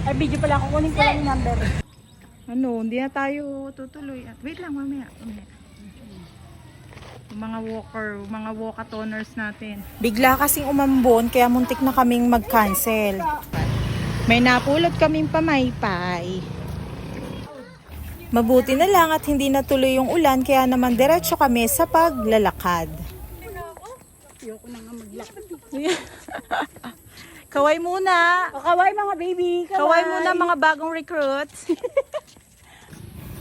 Ay, video pala. Kukunin ko lang yung number. Ano, hindi na tayo tutuloy. Wait lang, mamaya. Mga walker, mga walkatoners natin. Bigla kasing umambon, kaya muntik na kaming mag-cancel. May napulot kaming pamaypay. Mabuti na lang at hindi natuloy yung ulan, kaya naman diretso kami sa paglalakad. Ayoko na nga maglakad. Kaway muna! Kaway mga baby! Kaway muna mga bagong recruits!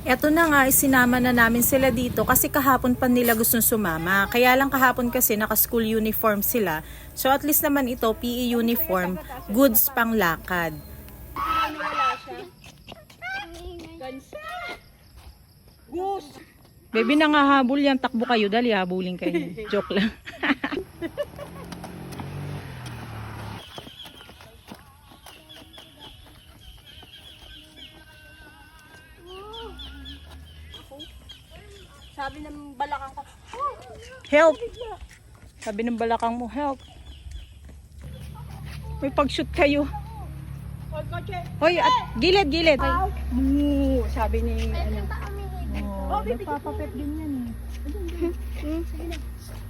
Eto na nga, isinama na namin sila dito kasi kahapon pa nila gustong sumama. Kaya lang kahapon kasi naka-school uniform sila. So at least naman ito, PE uniform, goods pang lakad. Wala siya. Gansa! Goose! Baby, nangahabol yan. Takbo kayo, dali habulin kayo. Joke lang. Sabi ng balakang ko, Help! Sabi ng balakang mo, help. May pag-shoot kayo. Hoy, at gilid, gilid. sabi ni ano. Oh, nagpapapet din yan eh.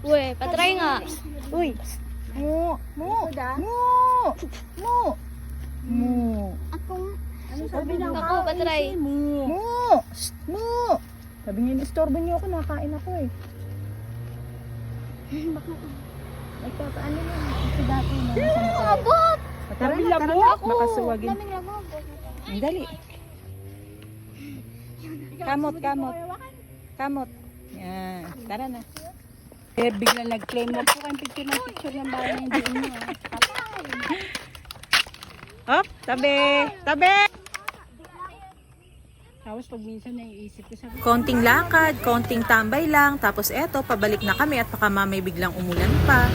Uy, patry nga. Uy! Mo! Mo! Mo! Mo! Ano sabi ng Ako, patry. Mo! Mo! Sabi niya, istorbo niyo ako, nakain ako eh. Nagpapaano lang. Kasi dati na. Abot! Tara na, tara na. Makasuwagin. Ang dali. Kamot, kamot. Kamot. Yan. Tara na. Eh, bigla nag-claim mo po kayong picture ng bahay ng hindi niyo. Hop, tabi. Tabi. Tapos pag minsan naiisip ko sabi, Konting lakad, konting tambay lang. Tapos eto, pabalik na kami at baka mamay biglang umulan pa.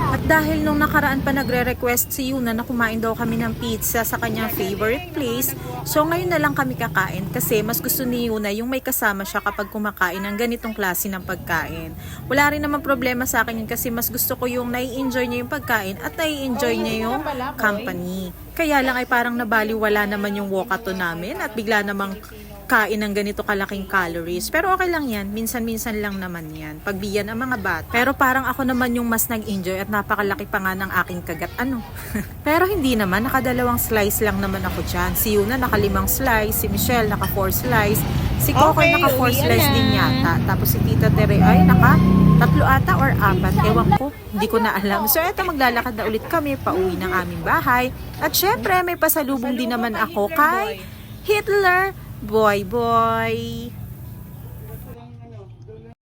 At dahil nung nakaraan pa nagre-request si Yuna na kumain daw kami ng pizza sa kanyang favorite place, so ngayon na lang kami kakain kasi mas gusto ni Yuna yung may kasama siya kapag kumakain ng ganitong klase ng pagkain. Wala rin naman problema sa akin yun kasi mas gusto ko yung nai-enjoy niya yung pagkain at nai-enjoy niya yung company. Kaya lang ay parang nabaliwala naman yung walkathon namin at bigla namang kain ng ganito kalaking calories. Pero okay lang yan. Minsan-minsan lang naman yan. Pagbiyan ang mga bata. Pero parang ako naman yung mas nag-enjoy at napakalaki pa nga ng aking kagat. Ano? Pero hindi naman. Nakadalawang slice lang naman ako dyan. Si Yuna naka-5 slice. Si Michelle naka-4 slice. Si Kokoy naka-4 slice din yata. Tapos si Tita Tere ay naka-3 ata or 4. Ewan ko. Hindi ko na alam. So eto, maglalakad na ulit kami pauwi ng aming bahay. At syempre may pasalubong din naman ako kay Hitler. Boy, boy.